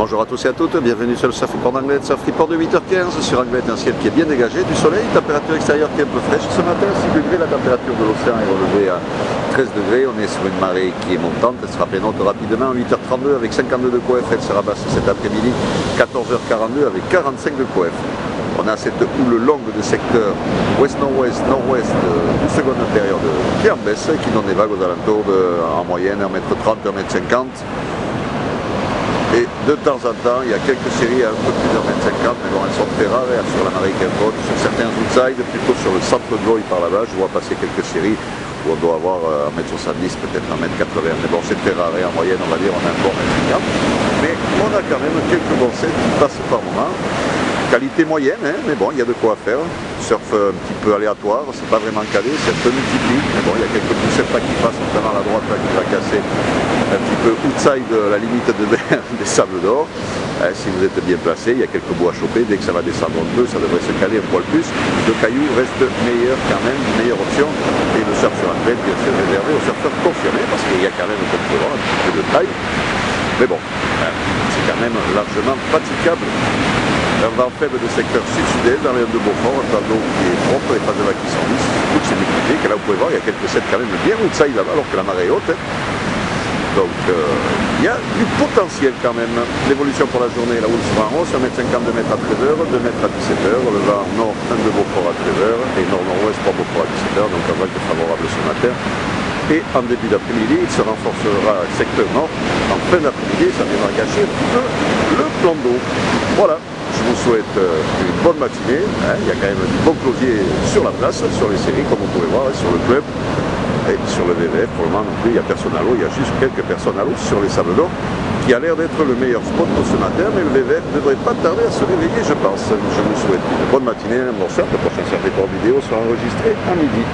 Bonjour à tous et à toutes, bienvenue sur le Surf Report d'Anglet, Surf Report de 8h15 sur Anglet, un ciel qui est bien dégagé, du soleil, température extérieure qui est un peu fraîche ce matin, 6 degrés, la température de l'océan est relevée à 13 degrés, on est sur une marée qui est montante, elle sera pénante rapidement, 8h32 avec 52 de coef, elle sera basse cet après-midi, 14h42 avec 45 de coef. On a cette houle longue de secteur ouest-nord-ouest, nord-ouest du second intérieur qui en baisse, qui donne des vagues aux alentours en moyenne 1m30, 1m50. Et de temps en temps, il y a quelques séries à un peu plus de 1m50, mais bon, elles sont très rares sur la marée qu'elle haute. Sur certains outsides, plutôt sur le centre de l'eau par là-bas, je vois passer quelques séries où on doit avoir 1m70, peut-être 1m80. Mais bon, c'est très rare et en moyenne, on va dire, on a un bon 1m50. Mais on a quand même quelques bons sets qui passent par moment. Qualité moyenne, hein, mais bon, il y a de quoi faire. Surf un petit peu aléatoire, c'est pas vraiment calé, c'est un peu multiplié. Mais bon, il y a quelques poussettes là qui passent, notamment à la droite là, qui va casser un petit peu outside la limite des sables d'or. Si vous êtes bien placé, il y a quelques bouts à choper. Dès que ça va descendre un peu, ça devrait se caler un poil plus. Le caillou reste meilleur quand même, meilleure option. Et le surf sur Anglet, bien sûr, réservé aux surfeurs confirmés, parce qu'il y a quand même, comme tu vois, un petit peu de taille. Mais bon, c'est quand même largement praticable. Un vent faible de secteur sud-sud-est dans les de Beaufort, un plan d'eau qui est propre, les phases de vagues qui sont lisses, toutes ces multipliées, que là vous pouvez voir, il y a quelques sets quand même bien outside là-bas, alors que la marée est haute. Donc il y a du potentiel quand même. L'évolution pour la journée, la houle sera en hausse, 1m50, 2m à 13h, 2m à 17h, le vent nord 1 de Beaufort à 13h, et nord-nord-ouest pour Beaufort à 17h, donc un vent qui est favorable ce matin. Et en début d'après-midi, il se renforcera secteur nord. En fin d'après-midi, ça viendra gâcher un petit peu le plan d'eau. Voilà. Je vous souhaite une bonne matinée. Il y a quand même du bon closier sur la place, sur les séries, comme vous pouvez voir, sur le club. Et sur le VVF, pour le moment non plus, il n'y a personne à l'eau. Il y a juste quelques personnes à l'eau sur les sables d'or, qui a l'air d'être le meilleur spot pour ce matin. Mais le VVF ne devrait pas tarder à se réveiller, je pense. Je vous souhaite une bonne matinée. La prochaine Surf Report vidéo sera enregistrée à midi.